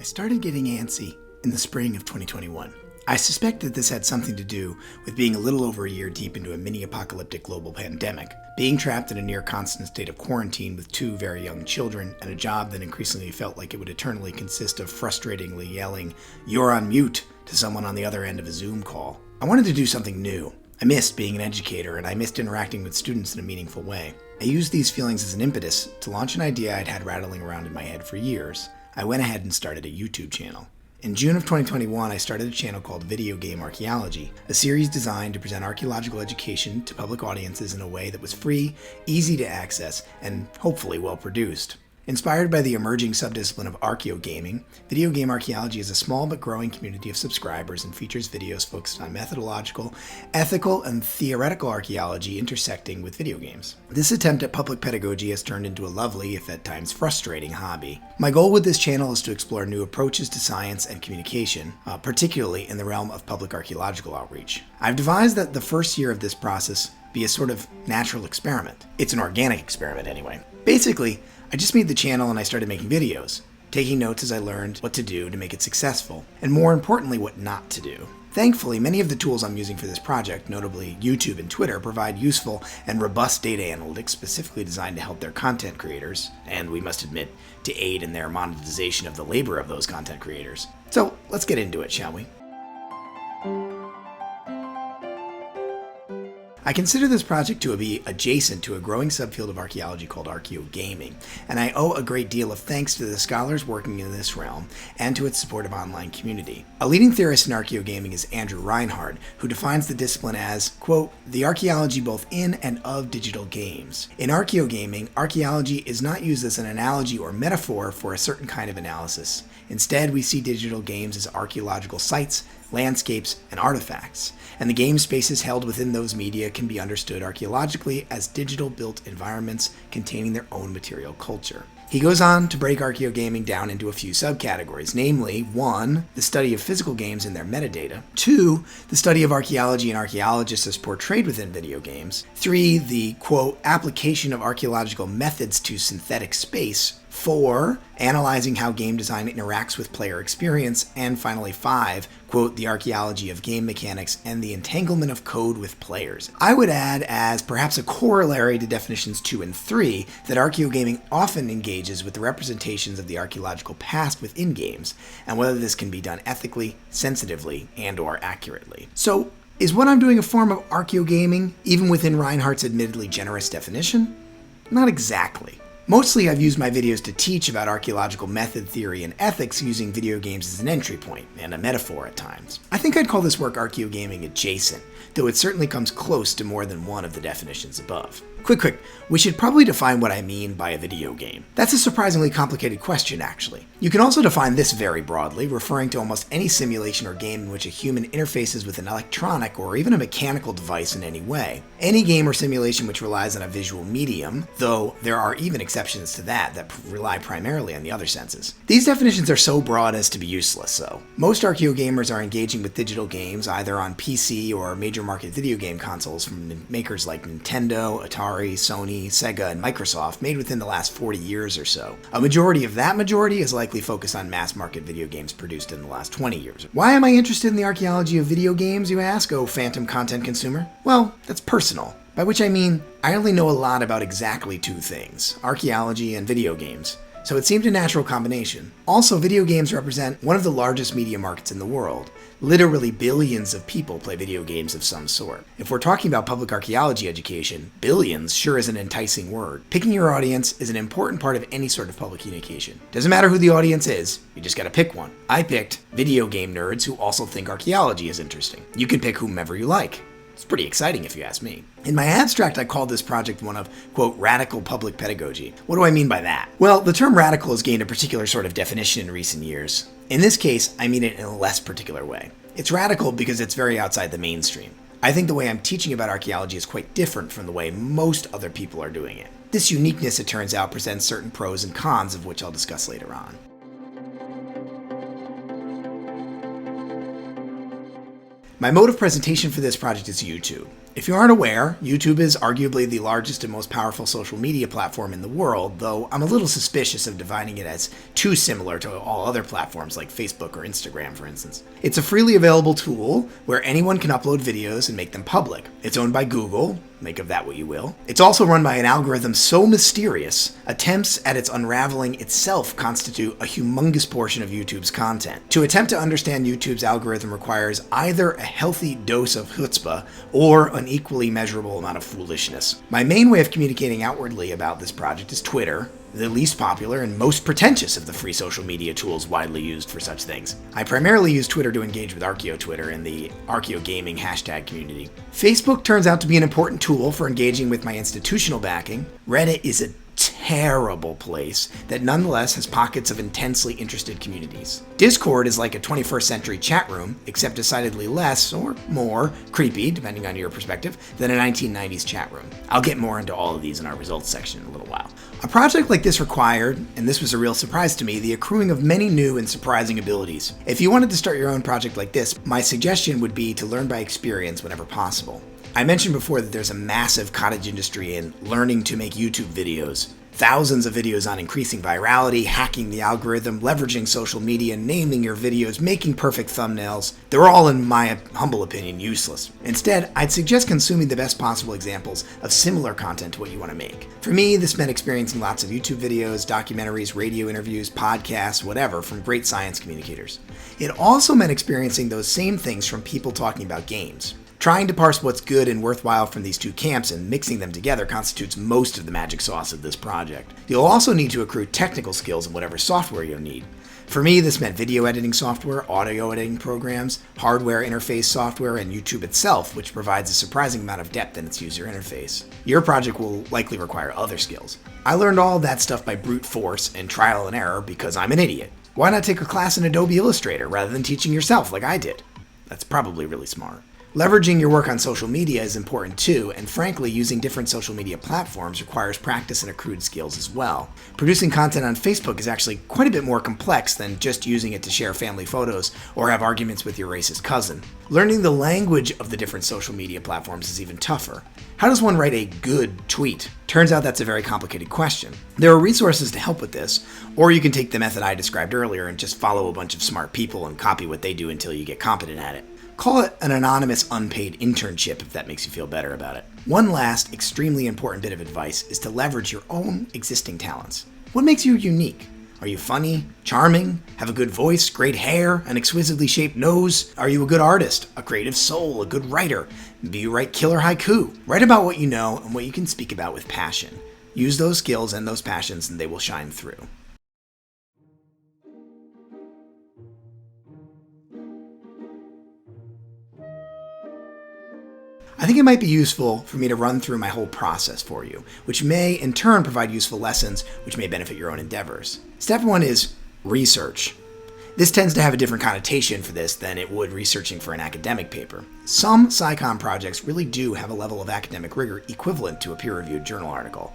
I started getting antsy in the spring of 2021. I suspect that this had something to do with being a little over a year deep into a mini-apocalyptic global pandemic, being trapped in a near-constant state of quarantine with two very young children, and a job that increasingly felt like it would eternally consist of frustratingly yelling, "You're on mute," to someone on the other end of a Zoom call. I wanted to do something new. I missed being an educator, and I missed interacting with students in a meaningful way. I used these feelings as an impetus to launch an idea I'd had rattling around in my head for years. I went ahead and started a YouTube channel. In June of 2021, I started a channel called Video Game Archaeology, a series designed to present archaeological education to public audiences in a way that was free, easy to access, and hopefully well produced. Inspired by the emerging subdiscipline of archaeogaming, Video Game Archaeology is a small but growing community of subscribers and features videos focused on methodological, ethical, and theoretical archaeology intersecting with video games. This attempt at public pedagogy has turned into a lovely, if at times frustrating, hobby. My goal with this channel is to explore new approaches to science and communication, particularly in the realm of public archaeological outreach. I've devised that the first year of this process be a sort of natural experiment. It's an organic experiment anyway. Basically, I just made the channel and I started making videos, taking notes as I learned what to do to make it successful, and more importantly, what not to do. Thankfully, many of the tools I'm using for this project, notably YouTube and Twitter, provide useful and robust data analytics specifically designed to help their content creators, and we must admit, to aid in their monetization of the labor of those content creators. So let's get into it, shall we? I consider this project to be adjacent to a growing subfield of archaeology called archaeogaming, and I owe a great deal of thanks to the scholars working in this realm and to its supportive online community. A leading theorist in archaeogaming is Andrew Reinhardt, who defines the discipline as, quote, "the archaeology both in and of digital games." In archaeogaming, archaeology is not used as an analogy or metaphor for a certain kind of analysis. Instead, we see digital games as archaeological sites, landscapes, and artifacts, and the game spaces held within those media can be understood archaeologically as digital built environments containing their own material culture. He goes on to break archaeogaming down into a few subcategories, namely 1. The study of physical games and their metadata, 2. The study of archaeology and archaeologists as portrayed within video games, 3. The, quote, application of archaeological methods to synthetic space, 4. Analyzing how game design interacts with player experience, and finally 5. Quote, the archaeology of game mechanics and the entanglement of code with players. I would add, as perhaps a corollary to definitions 2 and 3, that archaeogaming often engages with the representations of the archaeological past within games, and whether this can be done ethically, sensitively, and/or accurately. So, is what I'm doing a form of archaeogaming, even within Reinhardt's admittedly generous definition? Not exactly. Mostly I've used my videos to teach about archaeological method theory and ethics using video games as an entry point, and a metaphor at times. I think I'd call this work archaeogaming adjacent, though it certainly comes close to more than one of the definitions above. Quick, we should probably define what I mean by a video game. That's a surprisingly complicated question, actually. You can also define this very broadly, referring to almost any simulation or game in which a human interfaces with an electronic or even a mechanical device in any way. Any game or simulation which relies on a visual medium, though there are even exceptions to that rely primarily on the other senses. These definitions are so broad as to be useless, though. Most archaeogamers are engaging with digital games either on PC or major market video game consoles from makers like Nintendo, Atari, Sony, Sega, and Microsoft, made within the last 40 years or so. A majority of that majority is likely focused on mass market video games produced in the last 20 years. Why am I interested in the archaeology of video games, you ask, oh phantom content consumer? Well, that's personal. By which I mean, I only know a lot about exactly two things, archaeology and video games. So it seemed a natural combination. Also, video games represent one of the largest media markets in the world. Literally billions of people play video games of some sort. If we're talking about public archaeology education, billions sure is an enticing word. Picking your audience is an important part of any sort of public communication. Doesn't matter who the audience is, you just gotta pick one. I picked video game nerds who also think archaeology is interesting. You can pick whomever you like. It's pretty exciting if you ask me. In my abstract, I called this project one of, quote, radical public pedagogy. What do I mean by that? Well, the term radical has gained a particular sort of definition in recent years. In this case, I mean it in a less particular way. It's radical because it's very outside the mainstream. I think the way I'm teaching about archaeology is quite different from the way most other people are doing it. This uniqueness, it turns out, presents certain pros and cons of which I'll discuss later on. My mode of presentation for this project is YouTube. If you aren't aware, YouTube is arguably the largest and most powerful social media platform in the world, though I'm a little suspicious of defining it as too similar to all other platforms like Facebook or Instagram, for instance. It's a freely available tool where anyone can upload videos and make them public. It's owned by Google. Make of that what you will. It's also run by an algorithm so mysterious, attempts at its unraveling itself constitute a humongous portion of YouTube's content. To attempt to understand YouTube's algorithm requires either a healthy dose of chutzpah or an equally measurable amount of foolishness. My main way of communicating outwardly about this project is Twitter, the least popular and most pretentious of the free social media tools widely used for such things. I primarily use Twitter to engage with Twitter and the Gaming hashtag community. Facebook turns out to be an important tool for engaging with my institutional backing. Reddit is a terrible place that nonetheless has pockets of intensely interested communities. Discord is like a 21st century chat room, except decidedly less or more creepy, depending on your perspective, than a 1990s chat room. I'll get more into all of these in our results section in a little while. A project like this required, and this was a real surprise to me, the accruing of many new and surprising abilities. If you wanted to start your own project like this, my suggestion would be to learn by experience whenever possible. I mentioned before that there's a massive cottage industry in learning to make YouTube videos. Thousands of videos on increasing virality, hacking the algorithm, leveraging social media, naming your videos, making perfect thumbnails. They're all, in my humble opinion, useless. Instead, I'd suggest consuming the best possible examples of similar content to what you want to make. For me, this meant experiencing lots of YouTube videos, documentaries, radio interviews, podcasts, whatever, from great science communicators. It also meant experiencing those same things from people talking about games. Trying to parse what's good and worthwhile from these two camps and mixing them together constitutes most of the magic sauce of this project. You'll also need to accrue technical skills in whatever software you'll need. For me, this meant video editing software, audio editing programs, hardware interface software, and YouTube itself, which provides a surprising amount of depth in its user interface. Your project will likely require other skills. I learned all of that stuff by brute force and trial and error because I'm an idiot. Why not take a class in Adobe Illustrator rather than teaching yourself like I did? That's probably really smart. Leveraging your work on social media is important too, and frankly, using different social media platforms requires practice and accrued skills as well. Producing content on Facebook is actually quite a bit more complex than just using it to share family photos or have arguments with your racist cousin. Learning the language of the different social media platforms is even tougher. How does one write a good tweet? Turns out that's a very complicated question. There are resources to help with this, or you can take the method I described earlier and just follow a bunch of smart people and copy what they do until you get competent at it. Call it an anonymous unpaid internship if that makes you feel better about it. One last, extremely important bit of advice is to leverage your own existing talents. What makes you unique? Are you funny, charming, have a good voice, great hair, an exquisitely shaped nose? Are you a good artist, a creative soul, a good writer? Maybe you write killer haiku. Write about what you know and what you can speak about with passion. Use those skills and those passions and they will shine through. I think it might be useful for me to run through my whole process for you, which may in turn provide useful lessons which may benefit your own endeavors. Step 1 is research. This tends to have a different connotation for this than it would researching for an academic paper. Some SciComm projects really do have a level of academic rigor equivalent to a peer-reviewed journal article.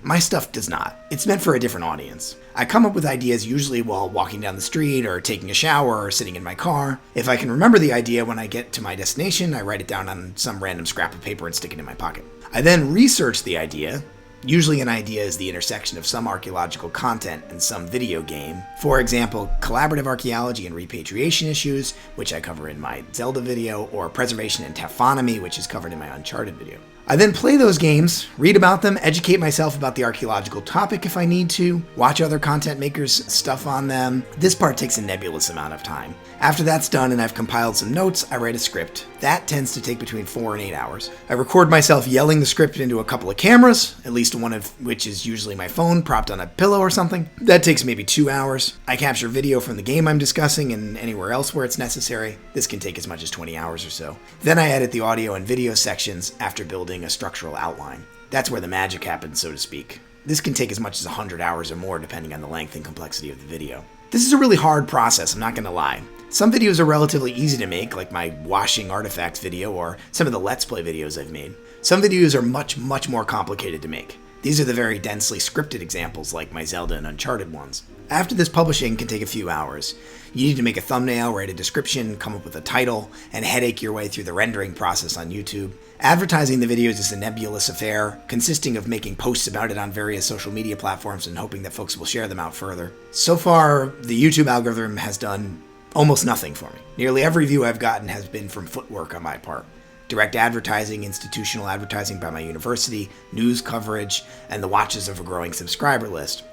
My stuff does not. It's meant for a different audience. I come up with ideas usually while walking down the street or taking a shower or sitting in my car. If I can remember the idea when I get to my destination, I write it down on some random scrap of paper and stick it in my pocket. I then research the idea. Usually an idea is the intersection of some archaeological content and some video game. For example, collaborative archaeology and repatriation issues, which I cover in my Zelda video, or preservation and taphonomy, which is covered in my Uncharted video. I then play those games, read about them, educate myself about the archaeological topic if I need to, watch other content makers' stuff on them. This part takes a nebulous amount of time. After that's done and I've compiled some notes, I write a script. That tends to take between 4 and 8 hours. I record myself yelling the script into a couple of cameras, at least one of which is usually my phone propped on a pillow or something. That takes maybe 2 hours. I capture video from the game I'm discussing and anywhere else where it's necessary. This can take as much as 20 hours or so. Then I edit the audio and video sections after building a structural outline. That's where the magic happens, so to speak. This can take as much as 100 hours or more depending on the length and complexity of the video. This is a really hard process, I'm not going to lie. Some videos are relatively easy to make, like my washing artifacts video or some of the Let's Play videos I've made. Some videos are much more complicated to make. These are the very densely scripted examples like my Zelda and Uncharted ones. After this, publishing can take a few hours. You need to make a thumbnail, write a description, come up with a title, and headache your way through the rendering process on YouTube. Advertising the videos is a nebulous affair, consisting of making posts about it on various social media platforms and hoping that folks will share them out further. So far, the YouTube algorithm has done almost nothing for me. Nearly every view I've gotten has been from footwork on my part. Direct advertising, institutional advertising by my university, news coverage, and the watches of a growing subscriber list.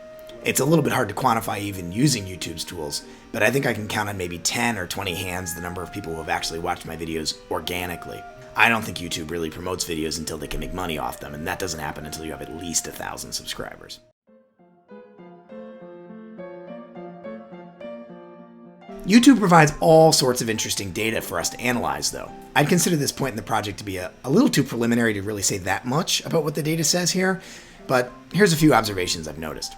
It's a little bit hard to quantify even using YouTube's tools, but I think I can count on maybe 10 or 20 hands the number of people who have actually watched my videos organically. I don't think YouTube really promotes videos until they can make money off them, and that doesn't happen until you have at least 1,000 subscribers. YouTube provides all sorts of interesting data for us to analyze, though. I'd consider this point in the project to be a little too preliminary to really say that much about what the data says here, but here's a few observations I've noticed.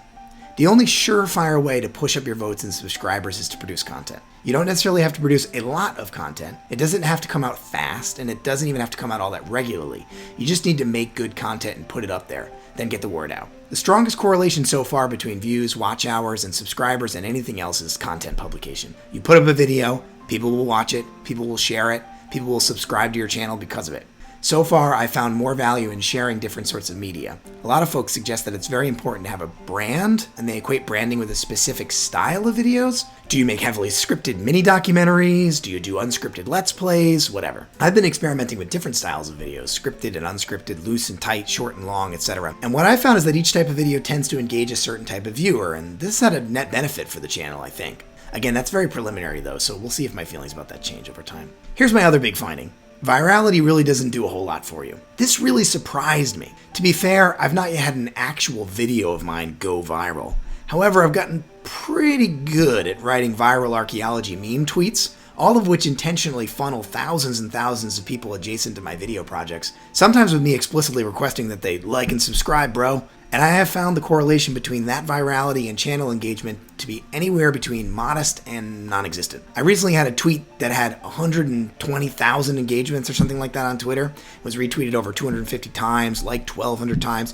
The only surefire way to push up your votes and subscribers is to produce content. You don't necessarily have to produce a lot of content. It doesn't have to come out fast, and it doesn't even have to come out all that regularly. You just need to make good content and put it up there, then get the word out. The strongest correlation so far between views, watch hours, and subscribers and anything else is content publication. You put up a video, people will watch it, people will share it, people will subscribe to your channel because of it. So far, I found more value in sharing different sorts of media. A lot of folks suggest that it's very important to have a brand, and they equate branding with a specific style of videos. Do you make heavily scripted mini documentaries? Do you do unscripted let's plays? Whatever. I've been experimenting with different styles of videos, scripted and unscripted, loose and tight, short and long, etc. And what I found is that each type of video tends to engage a certain type of viewer, and this had a net benefit for the channel, I think. Again, that's very preliminary though, so we'll see if my feelings about that change over time. Here's my other big finding. Virality really doesn't do a whole lot for you. This really surprised me. To be fair, I've not yet had an actual video of mine go viral. However, I've gotten pretty good at writing viral archaeology meme tweets, all of which intentionally funnel thousands and thousands of people adjacent to my video projects, sometimes with me explicitly requesting that they like and subscribe, bro. And I have found the correlation between that virality and channel engagement to be anywhere between modest and non-existent. I recently had a tweet that had 120,000 engagements or something like that on Twitter. It was retweeted over 250 times, liked 1,200 times.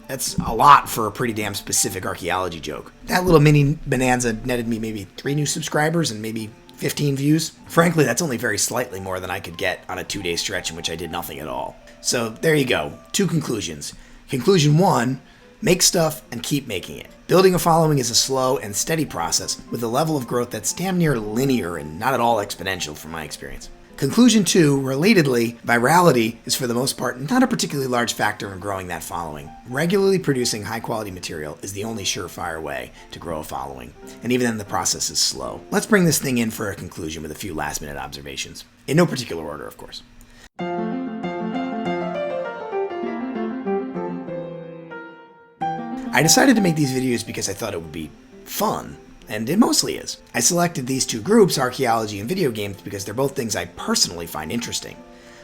That's a lot for a pretty damn specific archaeology joke. That little mini bonanza netted me maybe 3 new subscribers and maybe 15 views. Frankly, that's only very slightly more than I could get on a 2-day stretch in which I did nothing at all. So there you go, 2 conclusions. Conclusion 1, make stuff and keep making it. Building a following is a slow and steady process with a level of growth that's damn near linear and not at all exponential from my experience. Conclusion 2, relatedly, virality is for the most part not a particularly large factor in growing that following. Regularly producing high quality material is the only surefire way to grow a following, and even then the process is slow. Let's bring this thing in for a conclusion with a few last minute observations. In no particular order, of course. I decided to make these videos because I thought it would be fun, and it mostly is. I selected these 2 groups, archaeology and video games, because they're both things I personally find interesting.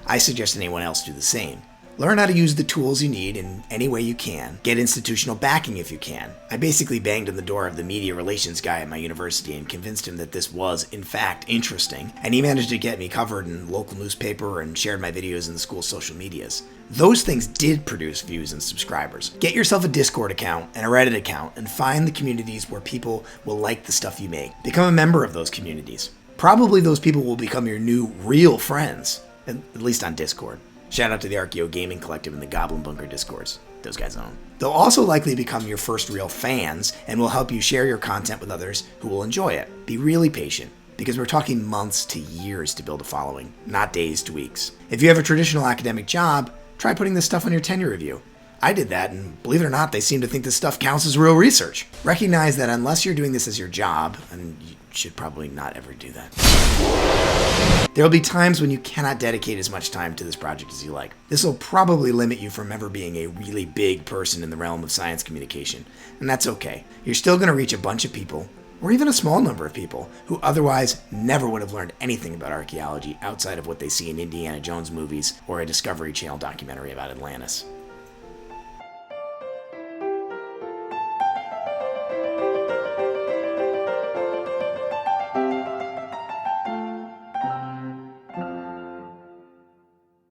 I suggest anyone else do the same. Learn how to use the tools you need in any way you can. Get institutional backing if you can. I basically banged on the door of the media relations guy at my university and convinced him that this was, in fact, interesting, and he managed to get me covered in local newspaper and shared my videos in the school's social medias. Those things did produce views and subscribers. Get yourself a Discord account and a Reddit account and find the communities where people will like the stuff you make. Become a member of those communities. Probably those people will become your new real friends, at least on Discord. Shout out to the Archeo Gaming Collective and the Goblin Bunker Discords. Those guys own. They'll also likely become your first real fans and will help you share your content with others who will enjoy it. Be really patient, because we're talking months to years to build a following, not days to weeks. If you have a traditional academic job, try putting this stuff on your tenure review. I did that, and believe it or not, they seem to think this stuff counts as real research. Recognize that unless you're doing this as your job, and you should probably not ever do that, there will be times when you cannot dedicate as much time to this project as you like. This will probably limit you from ever being a really big person in the realm of science communication, and that's okay. You're still going to reach a bunch of people, or even a small number of people, who otherwise never would have learned anything about archaeology outside of what they see in Indiana Jones movies or a Discovery Channel documentary about Atlantis.